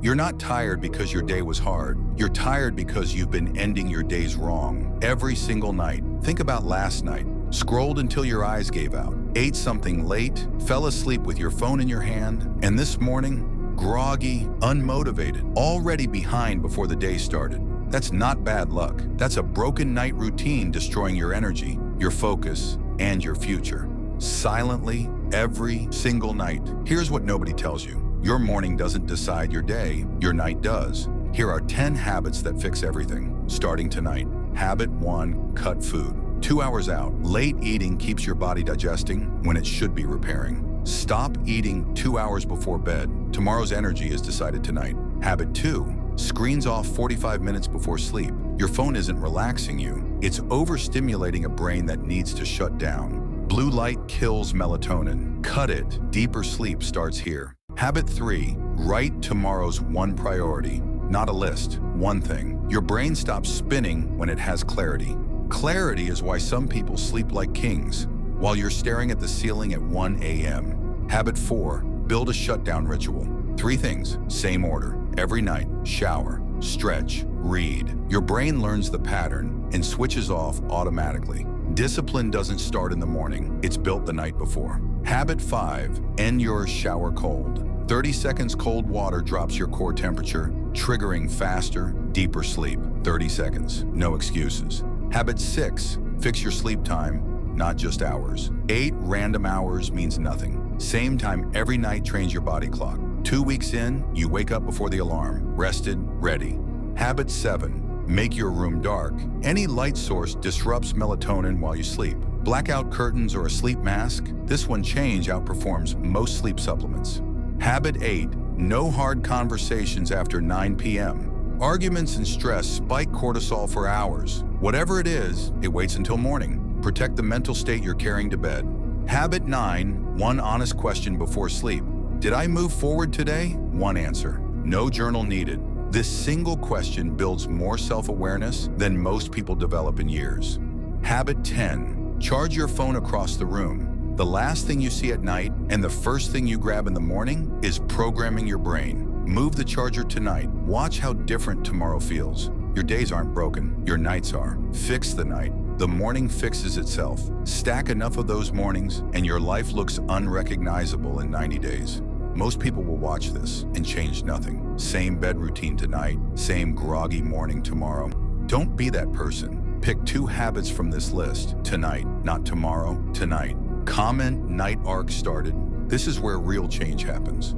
You're not tired because your day was hard. You're tired because you've been ending your days wrong. Every single night. Think about last night. Scrolled until your eyes gave out. Ate something late. Fell asleep with your phone in your hand. And this morning, groggy, unmotivated, already behind before the day started. That's not bad luck. That's a broken night routine destroying your energy, your focus, and your future. Silently, every single night. Here's what nobody tells you. Your morning doesn't decide your day, your night does. Here are 10 habits that fix everything, starting tonight. Habit 1, cut food. 2 hours out. Late eating keeps your body digesting when it should be repairing. Stop eating 2 hours before bed. Tomorrow's energy is decided tonight. Habit 2, screens off 45 minutes before sleep. Your phone isn't relaxing you. It's overstimulating a brain that needs to shut down. Blue light kills melatonin. Cut it. Deeper sleep starts here. Habit 3, write tomorrow's one priority. Not a list, one thing. Your brain stops spinning when it has clarity. Clarity is why some people sleep like kings, while you're staring at the ceiling at 1 a.m. Habit 4, build a shutdown ritual. 3 things, same order. Every night, shower, stretch, read. Your brain learns the pattern and switches off automatically. Discipline doesn't start in the morning, it's built the night before. Habit 5, end your shower cold. 30 seconds cold water drops your core temperature, triggering faster, deeper sleep. 30 seconds, no excuses. Habit 6, fix your sleep time, not just hours. 8 random hours means nothing. Same time every night trains your body clock. 2 weeks in, you wake up before the alarm, rested, ready. Habit 7, make your room dark. Any light source disrupts melatonin while you sleep. Blackout curtains or a sleep mask, this one change outperforms most sleep supplements. Habit 8, no hard conversations after 9 p.m. Arguments and stress spike cortisol for hours. Whatever it is, it waits until morning. Protect the mental state you're carrying to bed. Habit 9, one honest question before sleep. Did I move forward today? One answer. No journal needed. This single question builds more self-awareness than most people develop in years. Habit 10, charge your phone across the room. The last thing you see at night and the first thing you grab in the morning is programming your brain. Move the charger tonight. Watch how different tomorrow feels. Your days aren't broken, your nights are. Fix the night. The morning fixes itself. Stack enough of those mornings and your life looks unrecognizable in 90 days. Most people will watch this and change nothing. Same bed routine tonight, same groggy morning tomorrow. Don't be that person. Pick 2 habits from this list tonight, not tomorrow, tonight. Comment night arc started. This is where real change happens.